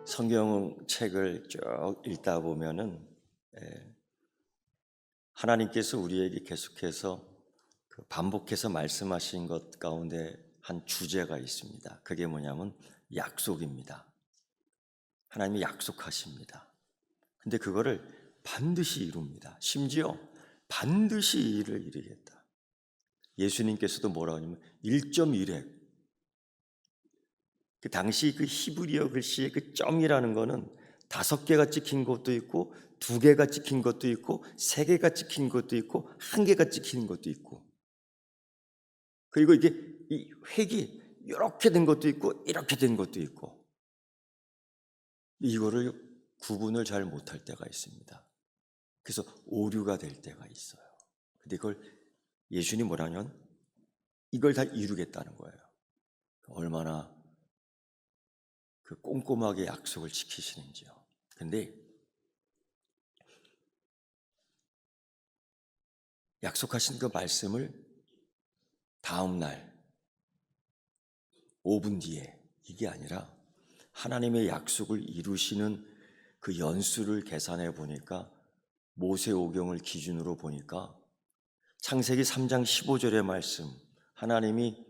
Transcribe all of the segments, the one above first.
성경책을 쭉 읽다 보면은 하나님께서 우리에게 계속해서 반복해서 말씀하신 것 가운데 한 주제가 있습니다. 그게 뭐냐면 약속입니다. 하나님이 약속하십니다. 근데 그거를 반드시 이룹니다. 심지어 반드시 이를 이루겠다. 예수님께서도 뭐라고 하냐면 1.1획. 그 당시 그 히브리어 글씨의 그 점이라는 거는 5개가 찍힌 것도 있고 2개가 찍힌 것도 있고 3개가 찍힌 것도 있고 1개가 찍힌 것도 있고, 그리고 이게 이 획이 이렇게 된 것도 있고 이렇게 된 것도 있고, 이거를 구분을 잘 못할 때가 있습니다. 그래서 오류가 될 때가 있어요. 근데 그걸 예수님이 뭐라냐면 이걸 다 이루겠다는 거예요. 얼마나 그 꼼꼼하게 약속을 지키시는지요. 근데 약속하신 그 말씀을 다음 날 5분 뒤에, 이게 아니라 하나님의 약속을 이루시는 그 연수를 계산해 보니까, 모세오경을 기준으로 보니까 창세기 3장 15절의 말씀, 하나님이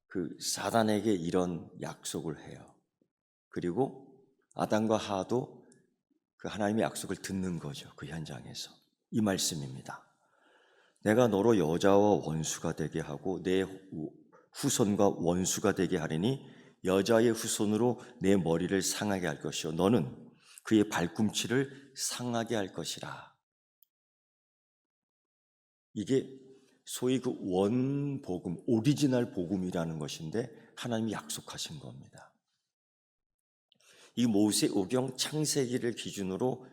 그 사단에게 이런 약속을 해요. 그리고 아담과 하도 그 하나님의 약속을 듣는 거죠. 그 현장에서 이 말씀입니다. 내가 너로 여자와 원수가 되게 하고 내 후손과 원수가 되게 하리니 여자의 후손으로 내 머리를 상하게 할 것이요 너는 그의 발꿈치를 상하게 할 것이라. 이게 소위 그 원복음, 오리지널 복음이라는 것인데 하나님이 약속하신 겁니다. 이 모세오경 창세기를 기준으로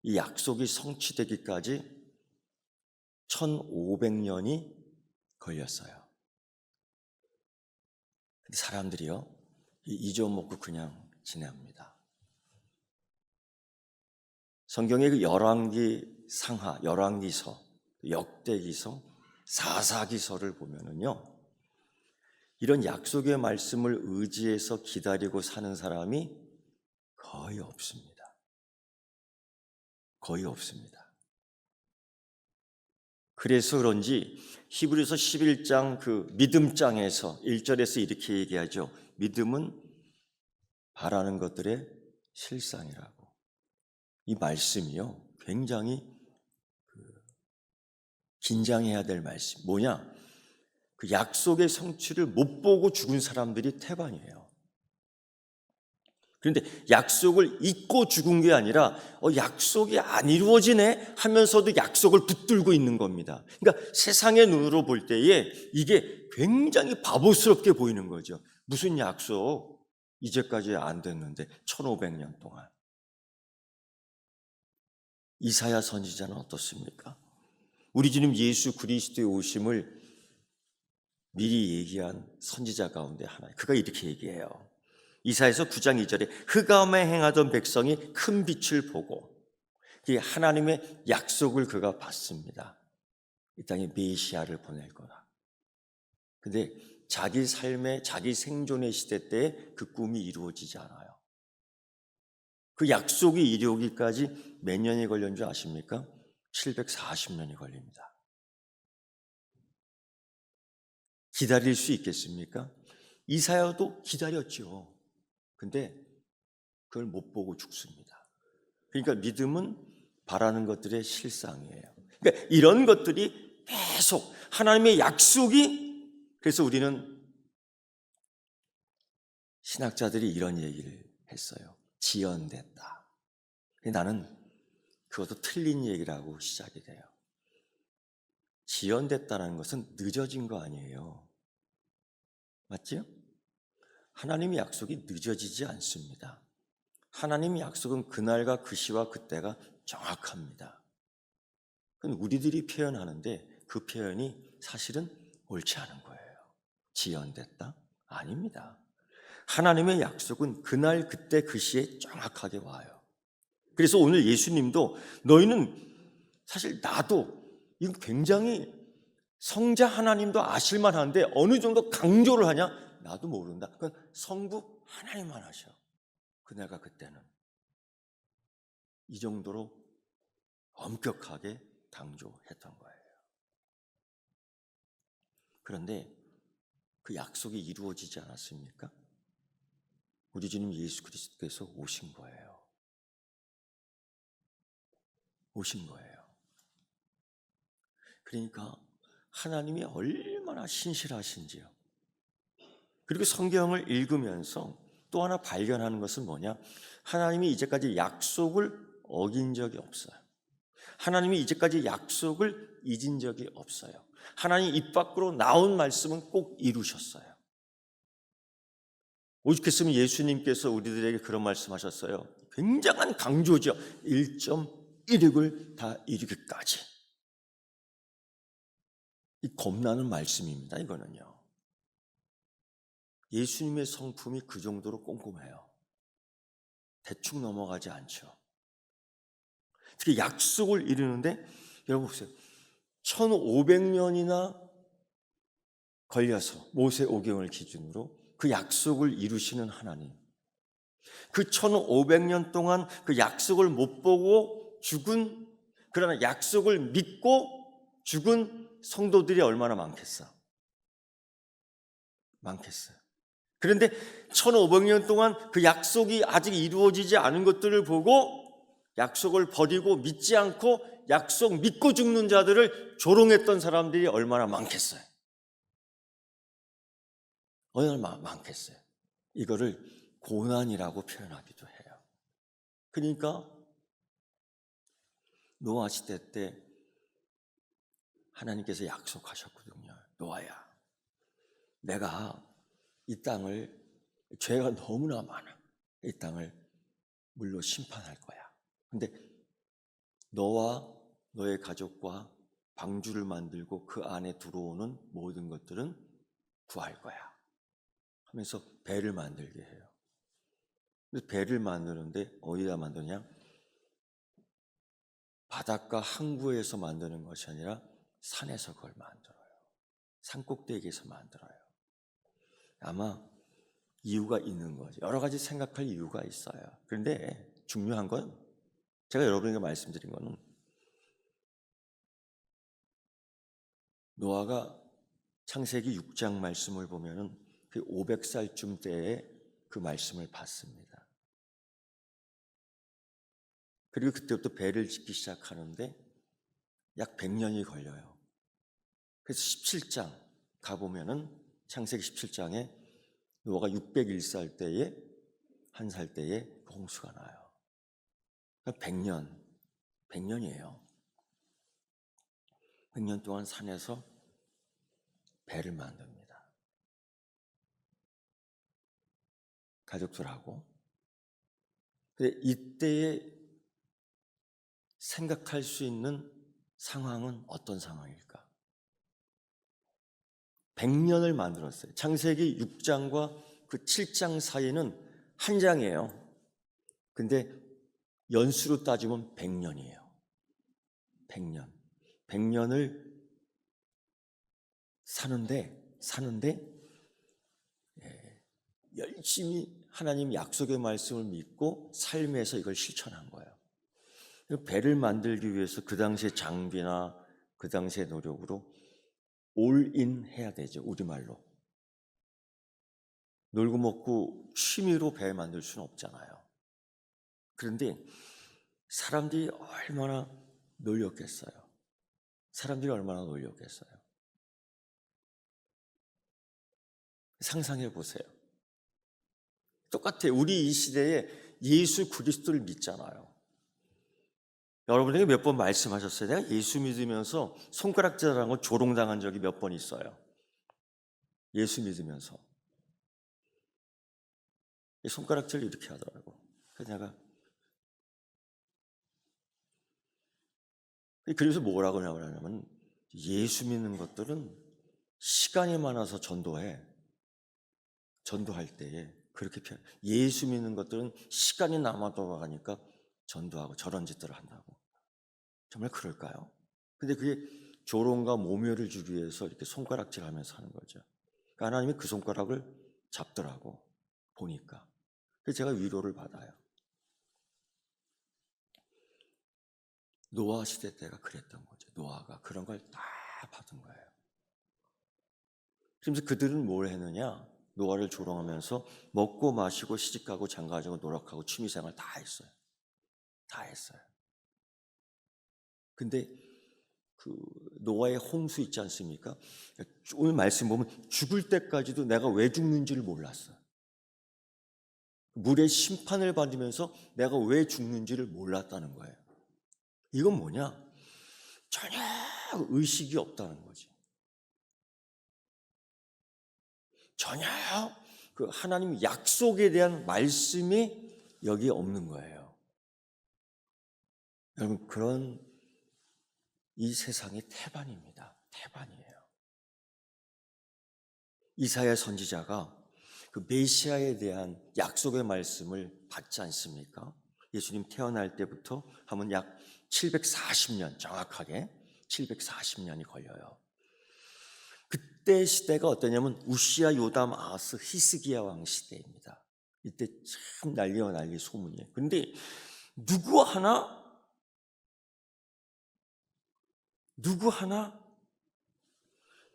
이 약속이 성취되기까지 1500년이 걸렸어요. 근데 사람들이요, 잊어먹고 그냥 지냅니다. 성경의 그 열왕기 상하, 열왕기서, 역대기서, 사사기서를 보면은요, 이런 약속의 말씀을 의지해서 기다리고 사는 사람이 거의 없습니다. 거의 없습니다. 그래서 그런지 히브리서 11장 그 믿음장에서 1절에서 이렇게 얘기하죠. 믿음은 바라는 것들의 실상이라고. 이 말씀이요, 굉장히 긴장해야 될 말씀. 뭐냐? 그 약속의 성취를 못 보고 죽은 사람들이 태반이에요. 그런데 약속을 잊고 죽은 게 아니라 약속이 안 이루어지네 하면서도 약속을 붙들고 있는 겁니다. 그러니까 세상의 눈으로 볼 때에 이게 굉장히 바보스럽게 보이는 거죠. 무슨 약속? 이제까지 안 됐는데 1500년 동안. 이사야 선지자는 어떻습니까? 우리 주님 예수 그리스도의 오심을 미리 얘기한 선지자 가운데 하나, 그가 이렇게 얘기해요. 이사야서 9장 2절에 흑암에 행하던 백성이 큰 빛을 보고, 이 하나님의 약속을 그가 받습니다. 이 땅에 메시아를 보낼 거다. 근데 자기 삶의, 자기 생존의 시대 때에 그 꿈이 이루어지지 않아요. 그 약속이 이루어지기까지 몇 년이 걸린 줄 아십니까? 740년이 걸립니다. 기다릴 수 있겠습니까? 이사야도 기다렸죠. 근데 그걸 못 보고 죽습니다. 그러니까 믿음은 바라는 것들의 실상이에요. 그러니까 이런 것들이 계속 하나님의 약속이, 그래서 우리는 신학자들이 이런 얘기를 했어요. 지연됐다. 나는 그것도 틀린 얘기라고 시작이 돼요. 지연됐다는 것은 늦어진 거 아니에요. 맞죠? 하나님의 약속이 늦어지지 않습니다. 하나님의 약속은 그날과 그 시와 그때가 정확합니다. 그건 우리들이 표현하는데 그 표현이 사실은 옳지 않은 거예요. 지연됐다? 아닙니다. 하나님의 약속은 그날 그때 그 시에 정확하게 와요. 그래서 오늘 예수님도 너희는, 사실 나도 이거 굉장히 성자 하나님도 아실만 한데 어느 정도 강조를 하냐? 나도 모른다. 그건 성부 하나님만 하셔. 그네가 그때는 이 정도로 엄격하게 강조했던 거예요. 그런데 그 약속이 이루어지지 않았습니까? 우리 주님 예수 그리스도께서 오신 거예요. 오신 거예요. 그러니까 하나님이 얼마나 신실하신지요. 그리고 성경을 읽으면서 또 하나 발견하는 것은 뭐냐? 하나님이 이제까지 약속을 어긴 적이 없어요. 하나님이 이제까지 약속을 잊은 적이 없어요. 하나님 입 밖으로 나온 말씀은 꼭 이루셨어요. 오죽했으면 예수님께서 우리들에게 그런 말씀하셨어요. 굉장한 강조죠. 1.16을 다 이루기까지. 이 겁나는 말씀입니다. 이거는요. 예수님의 성품이 그 정도로 꼼꼼해요. 대충 넘어가지 않죠. 특히 약속을 이루는데 여러분 보세요. 1500년이나 걸려서 모세오경을 기준으로 그 약속을 이루시는 하나님. 그 1500년 동안 그 약속을 못 보고 죽은, 그러나 약속을 믿고 죽은 성도들이 얼마나 많겠어? 많겠어요. 그런데 1500년 동안 그 약속이 아직 이루어지지 않은 것들을 보고 약속을 버리고 믿지 않고 약속 믿고 죽는 자들을 조롱했던 사람들이 얼마나 많겠어요? 얼마나 많겠어요? 이거를 고난이라고 표현하기도 해요. 그러니까 노아 시대 때 하나님께서 약속하셨거든요. 노아야, 내가 이 땅을, 죄가 너무나 많아. 이 땅을 물로 심판할 거야. 근데 너와 너의 가족과 방주를 만들고 그 안에 들어오는 모든 것들은 구할 거야 하면서 배를 만들게 해요. 근데 배를 만드는데 어디다 만드냐? 바닷가 항구에서 만드는 것이 아니라 산에서 그걸 만들어요. 산 꼭대기에서 만들어요. 아마 이유가 있는 거죠. 여러 가지 생각할 이유가 있어요. 그런데 중요한 건 제가 여러분에게 말씀드린 거는 노아가 창세기 6장 말씀을 보면은 그 500살쯤 때에 그 말씀을 받습니다. 그리고 그때부터 배를 짓기 시작하는데 약 100년이 걸려요. 그래서 17장 가보면은 창세기 17장에 노아가 601살 때에, 한 살 때에 홍수가 나요. 그러니까 100년이에요. 100년 동안 산에서 배를 만듭니다. 가족들하고. 근데 이때에 생각할 수 있는 상황은 어떤 상황일까? 100년을 만들었어요. 창세기 6장과 그 7장 사이는 한 장이에요. 근데 연수로 따지면 100년이에요. 100년. 100년을 사는데 열심히 하나님 약속의 말씀을 믿고 삶에서 이걸 실천한 거예요. 배를 만들기 위해서 그 당시의 장비나 그 당시의 노력으로 올인 해야 되죠. 우리말로. 놀고 먹고 취미로 배 만들 수는 없잖아요. 그런데 사람들이 얼마나 놀렸겠어요. 사람들이 얼마나 놀렸겠어요. 상상해 보세요. 똑같아요. 우리 이 시대에 예수 그리스도를 믿잖아요. 여러분에게 몇 번 말씀하셨어요. 내가 예수 믿으면서 손가락질하고 조롱당한 적이 몇 번 있어요. 예수 믿으면서. 손가락질 이렇게 하더라고. 그래서 그래서 뭐라고 하냐면 예수 믿는 것들은 시간이 많아서 전도할 때에 그렇게 예수 믿는 것들은 시간이 남아 돌아가니까 전도하고 저런 짓들을 한다고. 정말 그럴까요? 근데 그게 조롱과 모멸을 주기 위해서 이렇게 손가락질하면서 하는 거죠. 그러니까 하나님이 그 손가락을 잡더라고 보니까. 그래서 제가 위로를 받아요. 노아 시대 때가 그랬던 거죠. 노아가 그런 걸 다 받은 거예요. 그래서 그들은 뭘 했느냐? 노아를 조롱하면서 먹고 마시고 시집가고 장가가지고 노력하고 취미생활 다 했어요. 다 했어요. 근데 그 노아의 홍수 있지 않습니까? 오늘 말씀 보면 죽을 때까지도 내가 왜 죽는지를 몰랐어요. 물의 심판을 받으면서 내가 왜 죽는지를 몰랐다는 거예요. 이건 뭐냐? 전혀 의식이 없다는 거지. 전혀 그 하나님 약속에 대한 말씀이 여기에 없는 거예요. 여러분, 그런 이 세상의 태반입니다. 태반이에요. 이사야 선지자가 그 메시아에 대한 약속의 말씀을 받지 않습니까? 예수님 태어날 때부터 하면 약 740년, 정확하게 740년이 걸려요. 그때 시대가 어떠냐면 우시야, 요담, 아하스, 히스기야 왕 시대입니다. 이때 참 난리와 난리 소문이에요. 그런데 누구 하나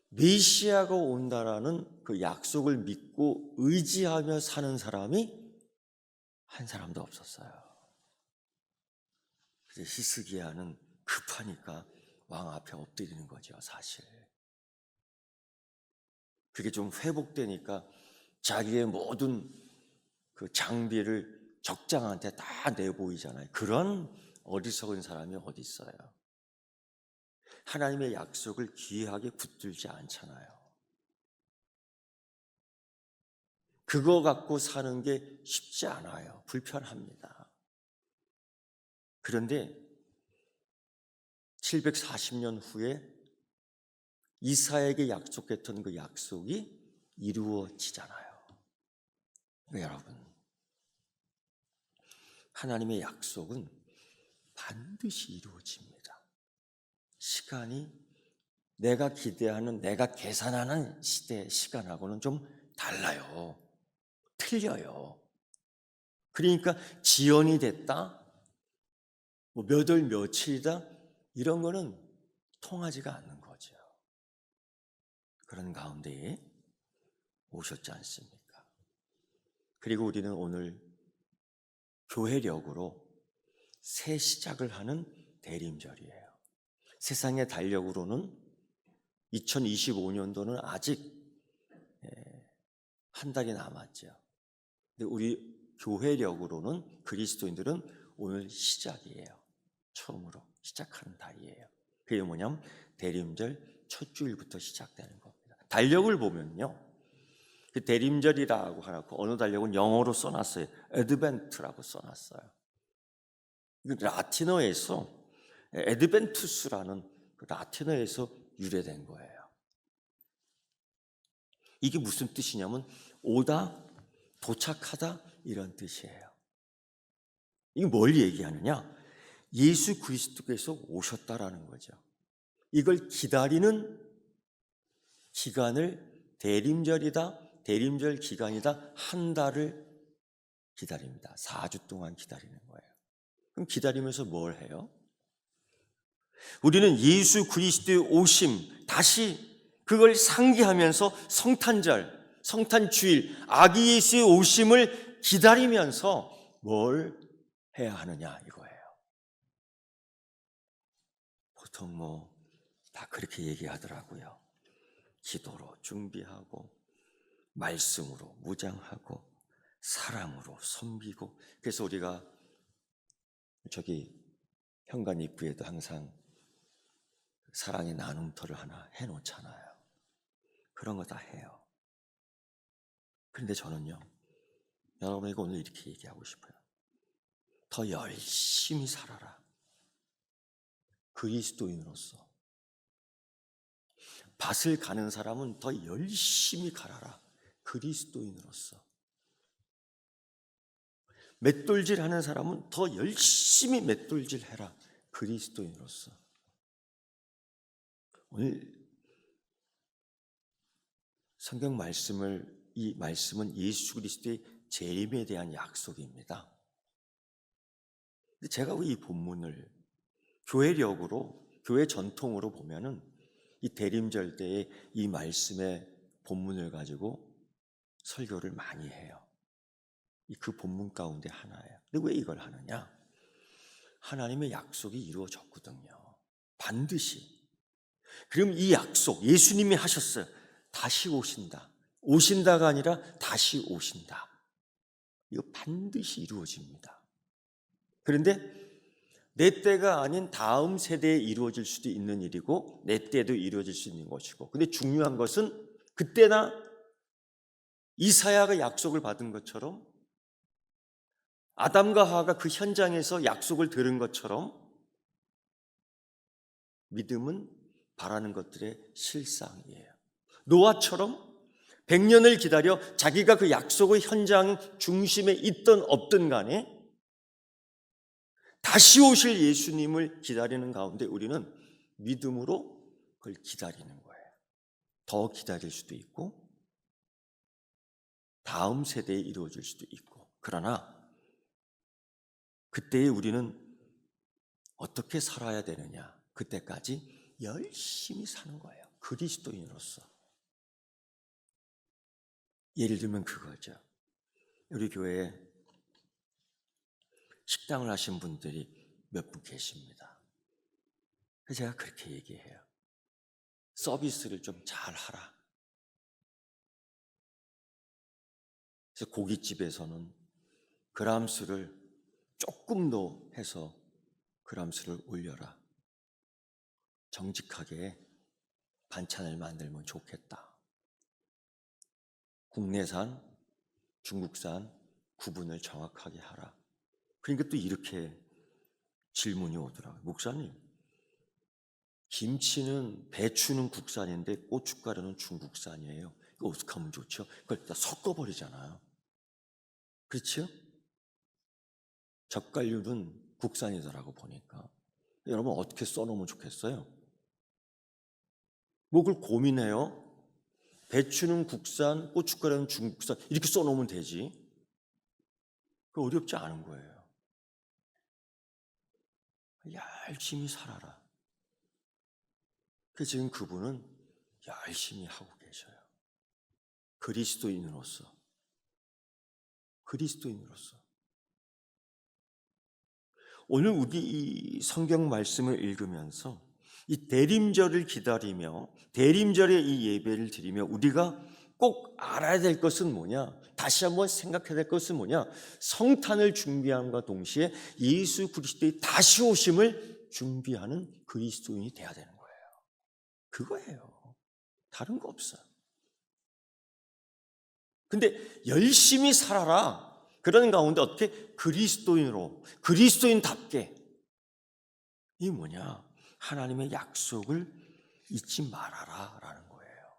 메시아가 온다라는 그 약속을 믿고 의지하며 사는 사람이 한 사람도 없었어요. 그래서 히스기야는 급하니까 왕 앞에 엎드리는 거죠, 사실. 그게 좀 회복되니까 자기의 모든 그 장비를 적장한테 다 내보이잖아요. 그런 어리석은 사람이 어디 있어요? 하나님의 약속을 귀하게 붙들지 않잖아요. 그거 갖고 사는 게 쉽지 않아요. 불편합니다. 그런데 740년 후에 이사야에게 약속했던 그 약속이 이루어지잖아요. 여러분, 하나님의 약속은 반드시 이루어집니다. 시간이 내가 기대하는, 내가 계산하는 시간하고는 좀 달라요. 틀려요. 그러니까 지연이 됐다, 뭐 몇 월 며칠이다, 이런 거는 통하지가 않는 거죠. 그런 가운데에 오셨지 않습니까? 그리고 우리는 오늘 교회력으로 새 시작을 하는 대림절이에요. 세상의 달력으로는 2025년도는 아직 한 달이 남았죠. 근데 우리 교회력으로는, 그리스도인들은 오늘 시작이에요. 처음으로 시작하는 달이에요. 그게 뭐냐면 대림절 첫 주일부터 시작되는 겁니다. 달력을 보면요, 그 대림절이라고 하고 어느 달력은 영어로 써놨어요. 에드벤트라고 써놨어요. 라틴어에서 에드벤투스라는 그 라틴어에서 유래된 거예요. 이게 무슨 뜻이냐면 오다, 도착하다, 이런 뜻이에요. 이게 뭘 얘기하느냐? 예수 그리스도께서 오셨다라는 거죠. 이걸 기다리는 기간을 대림절이다, 대림절 기간이다, 한 달을 기다립니다. 4주 동안 기다리는 거예요. 그럼 기다리면서 뭘 해요? 우리는 예수 그리스도의 오심, 다시 그걸 상기하면서 성탄절, 성탄주일, 아기 예수의 오심을 기다리면서 뭘 해야 하느냐 이거예요. 보통 뭐 다 그렇게 얘기하더라고요. 기도로 준비하고, 말씀으로 무장하고, 사랑으로 섬기고. 그래서 우리가 저기 현관 입구에도 항상 사랑의 나눔터를 하나 해놓잖아요. 그런 거 다 해요. 그런데 저는요, 여러분에게 오늘 이렇게 얘기하고 싶어요. 더 열심히 살아라. 그리스도인으로서. 밭을 가는 사람은 더 열심히 갈아라. 그리스도인으로서. 맷돌질 하는 사람은 더 열심히 맷돌질 해라. 그리스도인으로서. 오늘 성경 말씀을, 이 말씀은 예수 그리스도의 재림에 대한 약속입니다. 근데 제가 왜 이 본문을 교회력으로, 교회 전통으로 보면은 이 대림절 때에 이 말씀의 본문을 가지고 설교를 많이 해요. 그 본문 가운데 하나예요. 근데 왜 이걸 하느냐? 하나님의 약속이 이루어졌거든요. 반드시. 그럼 이 약속, 예수님이 하셨어요. 다시 오신다. 오신다가 아니라 다시 오신다. 이거 반드시 이루어집니다. 그런데 내 때가 아닌 다음 세대에 이루어질 수도 있는 일이고 내 때도 이루어질 수 있는 것이고, 근데 중요한 것은 그때나 이사야가 약속을 받은 것처럼, 아담과 하와가 그 현장에서 약속을 들은 것처럼 믿음은 바라는 것들의 실상이에요. 노아처럼 100년을 기다려 자기가 그 약속의 현장 중심에 있든 없든 간에 다시 오실 예수님을 기다리는 가운데 우리는 믿음으로 그걸 기다리는 거예요. 더 기다릴 수도 있고 다음 세대에 이루어질 수도 있고, 그러나 그때에 우리는 어떻게 살아야 되느냐? 그때까지 열심히 사는 거예요. 그리스도인으로서. 예를 들면 그거죠. 우리 교회에 식당을 하신 분들이 몇 분 계십니다. 그래서 제가 그렇게 얘기해요. 서비스를 좀 잘 하라. 그래서 고깃집에서는 그람수를 조금 더 해서 그람수를 올려라. 정직하게 반찬을 만들면 좋겠다. 국내산, 중국산 구분을 정확하게 하라. 그러니까 또 이렇게 질문이 오더라고요. 목사님, 김치는, 배추는 국산인데 고춧가루는 중국산이에요. 이거 어떻게 하면 좋죠? 그걸 다 섞어버리잖아요. 그렇죠? 젓갈류는 국산이더라고 보니까. 여러분 어떻게 써놓으면 좋겠어요? 뭐 그걸 고민해요? 배추는 국산, 고춧가루는 중국산 이렇게 써놓으면 되지. 그 어렵지 않은 거예요. 열심히 살아라. 그래서 지금 그분은 열심히 하고 계셔요. 그리스도인으로서. 오늘 우리 이 성경 말씀을 읽으면서 이 대림절을 기다리며 대림절에 이 예배를 드리며 우리가 꼭 알아야 될 것은 뭐냐? 다시 한번 생각해야 될 것은 뭐냐? 성탄을 준비함과 동시에 예수 그리스도의 다시 오심을 준비하는 그리스도인이 돼야 되는 거예요. 그거예요. 다른 거 없어요. 근데 열심히 살아라. 그러는 가운데 어떻게? 그리스도인으로, 그리스도인답게. 이게 뭐냐? 하나님의 약속을 잊지 말아라 라는 거예요.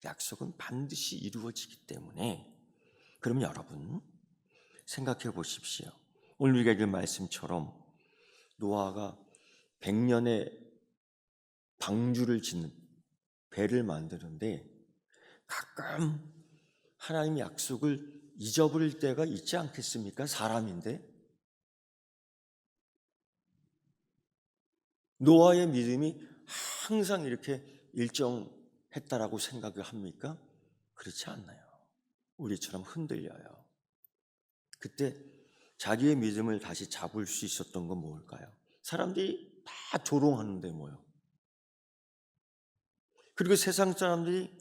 약속은 반드시 이루어지기 때문에. 그럼 여러분 생각해 보십시오. 오늘 우리가 읽은 말씀처럼 노아가 100년의 방주를 짓는, 배를 만드는데 가끔 하나님의 약속을 잊어버릴 때가 있지 않겠습니까? 사람인데. 노아의 믿음이 항상 이렇게 일정했다라고 생각을 합니까? 그렇지 않나요? 우리처럼 흔들려요. 그때 자기의 믿음을 다시 잡을 수 있었던 건 뭘까요? 사람들이 다 조롱하는데 뭐요? 그리고 세상 사람들이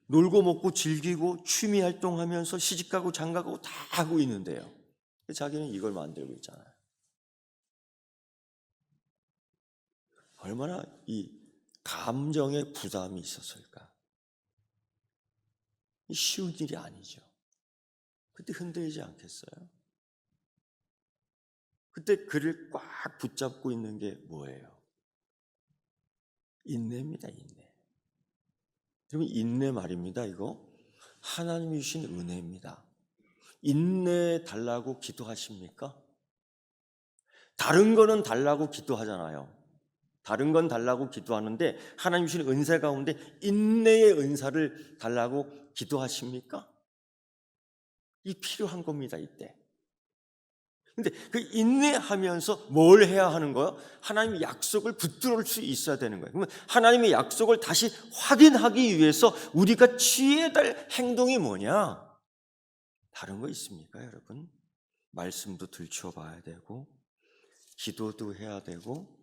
놀고 먹고 즐기고 취미 활동하면서 시집가고 장가가고 다 하고 있는데요. 자기는 이걸 만들고 있잖아요. 얼마나 이 감정의 부담이 있었을까? 쉬운 일이 아니죠. 그때 흔들리지 않겠어요? 그때 그를 꽉 붙잡고 있는 게 뭐예요? 인내입니다, 인내. 여러분, 인내 말입니다, 이거. 하나님이 주신 은혜입니다. 인내 달라고 기도하십니까? 다른 거는 달라고 기도하잖아요. 다른 건 달라고 기도하는데 하나님 주신 은사 가운데 인내의 은사를 달라고 기도하십니까? 이 필요한 겁니다, 이때. 근데 그 인내하면서 뭘 해야 하는 거예요? 하나님의 약속을 붙들을 수 있어야 되는 거예요. 그러면 하나님의 약속을 다시 확인하기 위해서 우리가 취해야 될 행동이 뭐냐? 다른 거 있습니까, 여러분? 말씀도 들춰 봐야 되고, 기도도 해야 되고,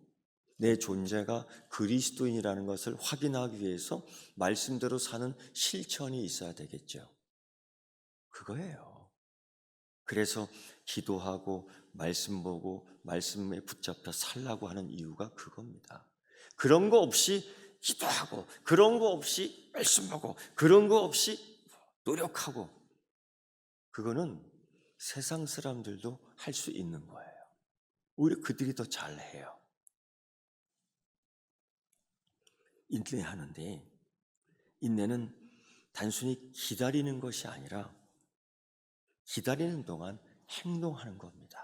내 존재가 그리스도인이라는 것을 확인하기 위해서 말씀대로 사는 실천이 있어야 되겠죠. 그거예요. 그래서 기도하고 말씀 보고 말씀에 붙잡혀 살라고 하는 이유가 그겁니다. 그런 거 없이 기도하고 그런 거 없이 말씀하고 그런 거 없이 노력하고, 그거는 세상 사람들도 할 수 있는 거예요. 오히려 그들이 더 잘해요. 인내하는데, 인내는 단순히 기다리는 것이 아니라 기다리는 동안 행동하는 겁니다.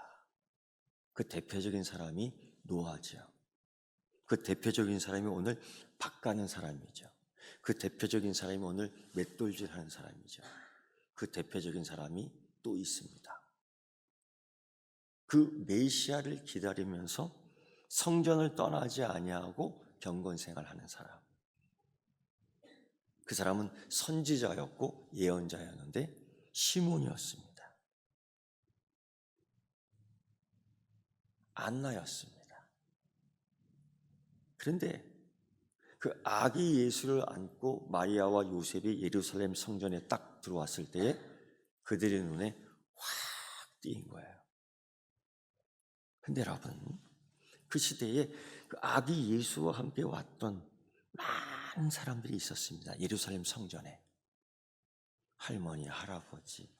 그 대표적인 사람이 노아죠. 그 대표적인 사람이 오늘 밭 가는 사람이죠. 그 대표적인 사람이 오늘 맷돌질하는 사람이죠. 그 대표적인 사람이 또 있습니다. 그 메시아를 기다리면서 성전을 떠나지 아니하고 경건 생활하는 사람. 그 사람은 선지자였고 예언자였는데 시몬이었습니다. 안나였습니다. 그런데 그 아기 예수를 안고 마리아와 요셉이 예루살렘 성전에 딱 들어왔을 때에 그들의 눈에 확 띄인 거예요. 근데 여러분, 그 시대에 그 아기 예수와 함께 왔던 많은 사람들이 있었습니다. 예루살렘 성전에. 할머니, 할아버지,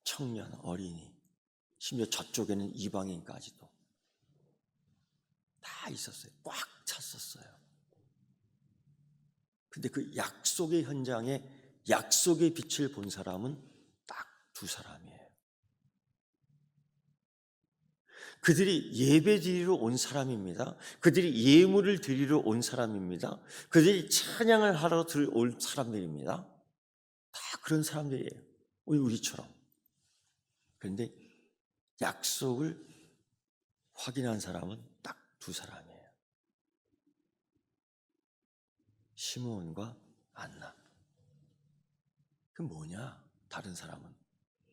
청년, 어린이, 심지어 저쪽에는 이방인까지도 다 있었어요. 꽉 찼었어요. 근데 그 약속의 현장에 약속의 빛을 본 사람은 딱 두 사람이에요. 그들이 예배 드리러 온 사람입니다. 그들이 예물을 드리러 온 사람입니다. 그들이 찬양을 하러 올 사람들입니다. 다 그런 사람들이에요. 우리처럼. 그런데 약속을 확인한 사람은 딱 두 사람이에요. 시므온과 안나. 그 뭐냐? 다른 사람은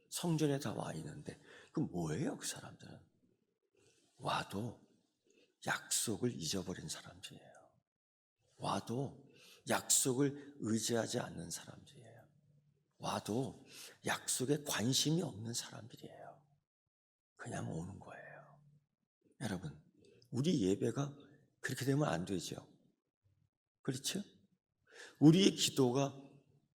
성전에 다 와 있는데 그 뭐예요? 그 사람들은 와도 약속을 잊어버린 사람들이에요. 와도 약속을 의지하지 않는 사람들이에요. 와도 약속에 관심이 없는 사람들이에요. 그냥 오는 거예요. 여러분, 우리 예배가 그렇게 되면 안 되죠. 그렇죠? 우리의 기도가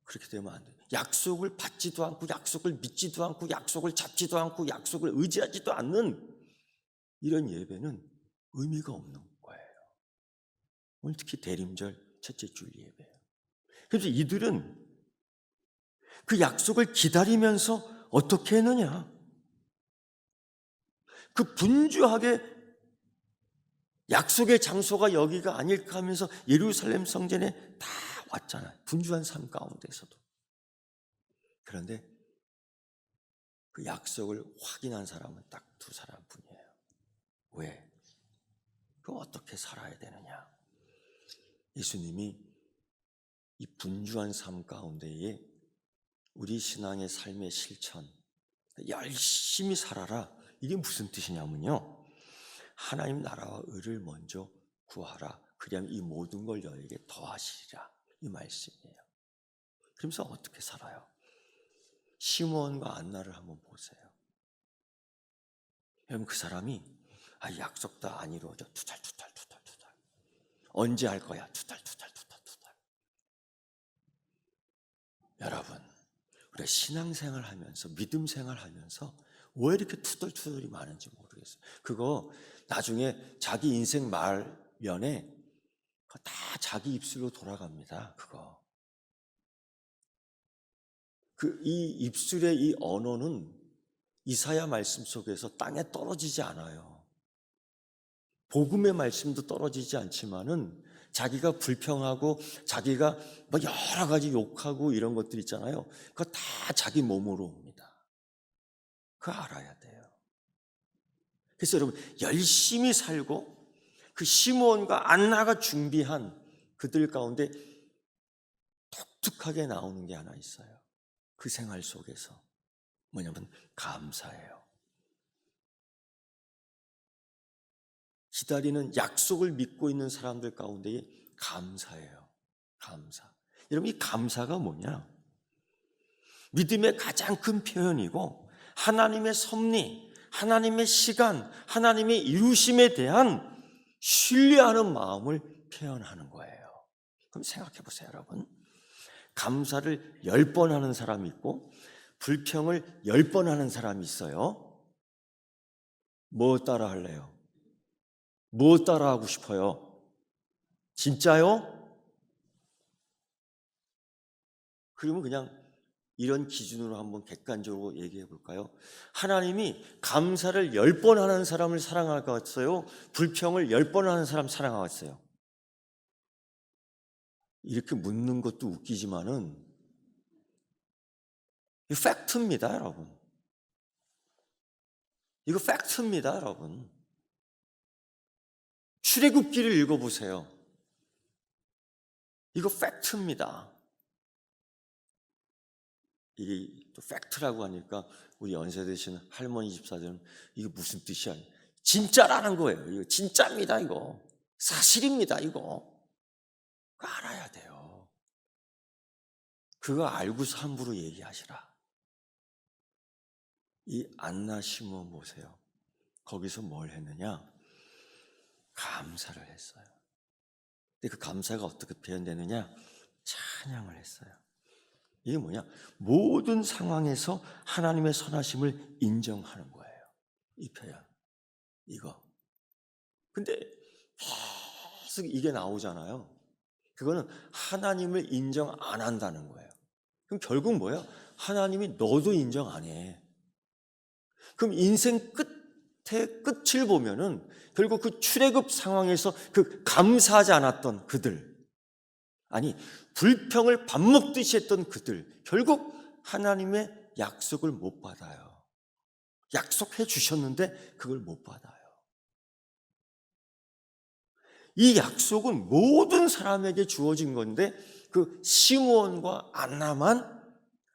그렇게 되면 안 돼요. 약속을 받지도 않고 약속을 믿지도 않고 약속을 잡지도 않고 약속을 의지하지도 않는 이런 예배는 의미가 없는 거예요. 오늘 특히 대림절 첫째 주 예배예요. 그래서 이들은 그 약속을 기다리면서 어떻게 했느냐? 그 분주하게 약속의 장소가 여기가 아닐까 하면서 예루살렘 성전에 다 왔잖아요. 분주한 삶 가운데서도. 그런데 그 약속을 확인한 사람은 딱 두 사람뿐이에요. 왜? 그 어떻게 살아야 되느냐? 예수님이 이 분주한 삶 가운데에 우리 신앙의 삶의 실천, 열심히 살아라. 이게 무슨 뜻이냐면요. 하나님 나라와 의를 먼저 구하라. 그리하면 이 모든 걸 너에게 더하시리라. 이 말씀이에요. 그러면서 어떻게 살아요? 시므온과 안나를 한번 보세요. 여러분, 그 사람이 약속도 안 이루어져. 투달. 언제 할 거야? 투달. 여러분, 우리가 신앙생활 하면서 믿음 생활 하면서 왜 이렇게 투덜투덜이 많은지 모르겠어요. 그거 나중에 자기 인생 말년에 다 자기 입술로 돌아갑니다. 그거. 이 입술의 이 언어는 이사야 말씀 속에서 땅에 떨어지지 않아요. 복음의 말씀도 떨어지지 않지만은 자기가 불평하고 자기가 뭐 여러 가지 욕하고 이런 것들 있잖아요. 그거 다 자기 몸으로 옵니다. 그거 알아야 돼요. 그래서 여러분 열심히 살고 그 시므온과 안나가 준비한 그들 가운데 독특하게 나오는 게 하나 있어요. 그 생활 속에서 뭐냐면 감사예요. 기다리는 약속을 믿고 있는 사람들 가운데 감사예요. 감사. 여러분 이 감사가 뭐냐? 믿음의 가장 큰 표현이고 하나님의 섭리, 하나님의 시간, 하나님의 이루심에 대한 신뢰하는 마음을 표현하는 거예요. 그럼 생각해 보세요, 여러분. 감사를 10번 하는 사람이 있고 불평을 10번 하는 사람이 있어요. 뭐 따라 할래요? 뭐 따라 하고 싶어요? 진짜요? 그러면 그냥 이런 기준으로 한번 객관적으로 얘기해 볼까요? 하나님이 감사를 10번 하는 사람을 사랑하겠어요? 불평을 10번 하는 사람 사랑하겠어요? 이렇게 묻는 것도 웃기지만은 이거 팩트입니다, 여러분. 이거 팩트입니다, 여러분. 출애굽기를 읽어보세요. 이거 팩트입니다. 이게 또 팩트라고 하니까 우리 연세 드신 할머니 집사들은 이게 무슨 뜻이야? 진짜라는 거예요. 이거 진짜입니다, 이거. 사실입니다, 이거. 그거 알아야 돼요. 그거 알고서 함부로 얘기하시라. 이 안나 시므온 보세요. 거기서 뭘 했느냐? 감사를 했어요. 근데 그 감사가 어떻게 표현되느냐? 찬양을 했어요. 이게 뭐냐? 모든 상황에서 하나님의 선하심을 인정하는 거예요. 이 표현. 이거. 근데 계속 이게 나오잖아요. 그거는 하나님을 인정 안 한다는 거예요. 그럼 결국 뭐야? 하나님이 너도 인정 안 해. 그럼 인생 끝에 끝을 보면은 결국 그 출애굽 상황에서 그 감사하지 않았던 그들, 아니 불평을 밥 먹듯이 했던 그들, 결국 하나님의 약속을 못 받아요. 약속해 주셨는데 그걸 못 받아요. 이 약속은 모든 사람에게 주어진 건데 그 시므온과 안나만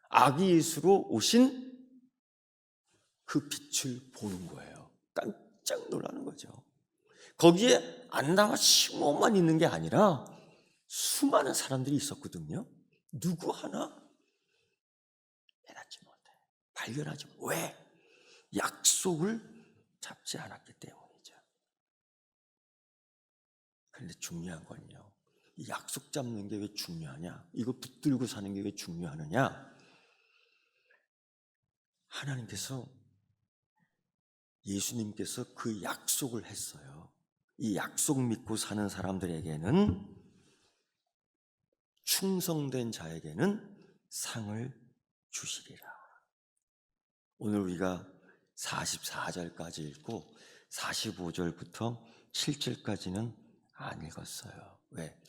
아기 예수로 오신 그 빛을 보는 거예요. 깜짝 놀라는 거죠. 거기에 안나와 시므온만 있는 게 아니라 수많은 사람들이 있었거든요. 누구 하나 깨닫지 못해. 발견하지 못해. 왜? 약속을 잡지 않았기 때문이죠. 그런데 중요한 건요. 이 약속 잡는 게 왜 중요하냐? 이거 붙들고 사는 게 왜 중요하느냐? 하나님께서 예수님께서 그 약속을 했어요. 이 약속 믿고 사는 사람들에게는 충성된 자에게는 상을 주시리라. 오늘 우리가 44절까지 읽고 45절부터 7절까지는 안 읽었어요. 왜?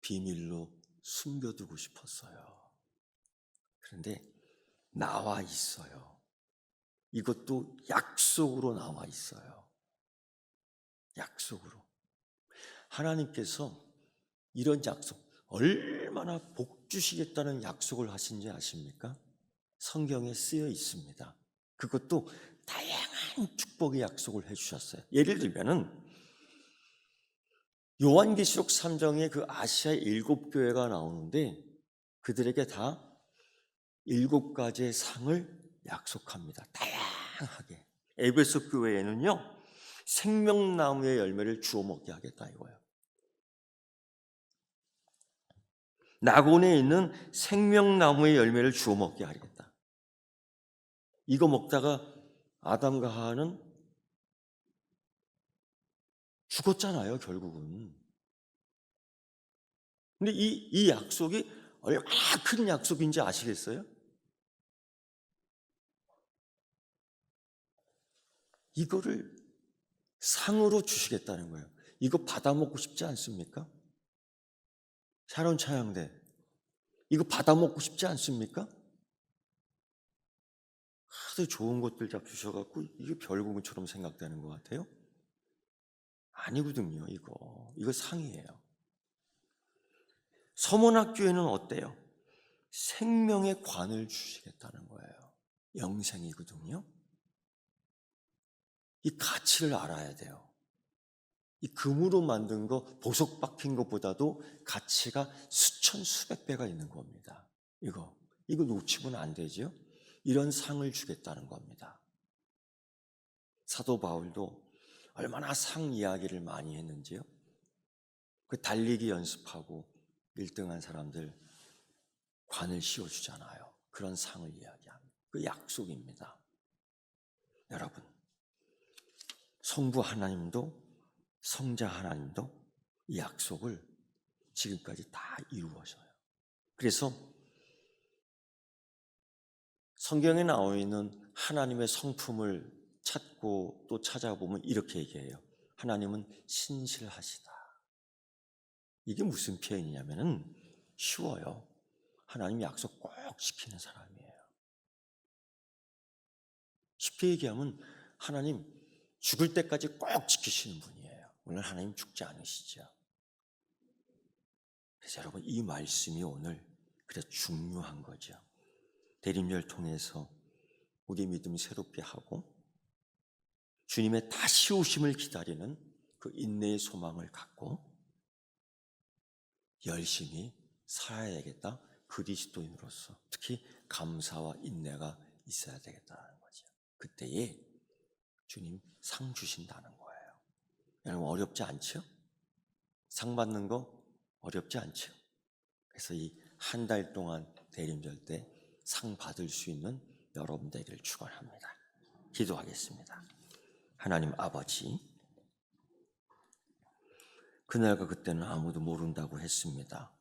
비밀로 숨겨두고 싶었어요. 그런데 나와 있어요. 이것도 약속으로 나와 있어요. 약속으로. 하나님께서 이런 약속, 얼마나 복 주시겠다는 약속을 하신지 아십니까? 성경에 쓰여 있습니다. 그것도 다양한 축복의 약속을 해주셨어요. 예를 들면은 요한계시록 3장에 그 아시아의 7교회가 나오는데 그들에게 다 7가지의 상을 약속합니다. 다양하게. 에베소 교회에는요 생명나무의 열매를 주워 먹게 하겠다 이거예요. 나곤에 있는 생명나무의 열매를 주워 먹게 하겠다. 이거 먹다가 아담과 하와는 죽었잖아요, 결국은. 근데 이 약속이 얼마나 큰 약속인지 아시겠어요? 이거를 상으로 주시겠다는 거예요. 이거 받아먹고 싶지 않습니까? 샤론 차양대, 이거 받아먹고 싶지 않습니까? 하도 좋은 것들 잡수셔갖고 이게 별공처럼 생각되는 것 같아요. 아니거든요. 이거 상이에요. 서문학교에는 어때요? 생명의 관을 주시겠다는 거예요. 영생이거든요. 이 가치를 알아야 돼요. 이 금으로 만든 거, 보석 박힌 것보다도 가치가 수천 수백 배가 있는 겁니다. 이거 놓치면 안 되죠. 이런 상을 주겠다는 겁니다. 사도 바울도 얼마나 상 이야기를 많이 했는지요. 그 달리기 연습하고 1등한 사람들 관을 씌워주잖아요. 그런 상을 이야기합니다. 그 약속입니다. 여러분, 성부 하나님도 성자 하나님도 이 약속을 지금까지 다 이루어져요. 그래서 성경에 나와 있는 하나님의 성품을 찾고 또 찾아보면 이렇게 얘기해요. 하나님은 신실하시다. 이게 무슨 표현이냐면은 쉬워요. 하나님 약속 꼭 지키는 사람이에요. 쉽게 얘기하면 하나님 죽을 때까지 꼭 지키시는 분이에요. 오늘 하나님 죽지 않으시죠. 그래서 여러분 이 말씀이 오늘 그래 중요한 거죠. 대림절 통해서 우리 믿음 새롭게 하고 주님의 다시 오심을 기다리는 그 인내의 소망을 갖고 열심히 살아야겠다. 그리스도인으로서 특히 감사와 인내가 있어야 되겠다는 거죠. 그때에 주님 상 주신다는 거예요. 여러분 어렵지 않죠? 상 받는 거 어렵지 않죠? 그래서 이 한 달 동안 대림절 때 상 받을 수 있는 여러분 되기를 축원합니다. 기도하겠습니다. 하나님 아버지, 그날과 그때는 아무도 모른다고 했습니다.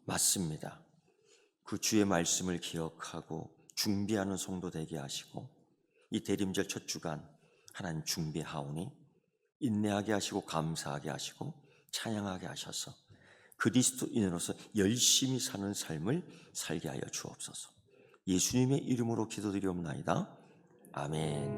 맞습니다. 그 주의 말씀을 기억하고 준비하는 성도 되게 하시고 이 대림절 첫 주간 하나님 준비하오니 인내하게 하시고 감사하게 하시고 찬양하게 하셔서 그리스도인으로서 열심히 사는 삶을 살게 하여 주옵소서. 예수님의 이름으로 기도드리옵나이다. 아멘.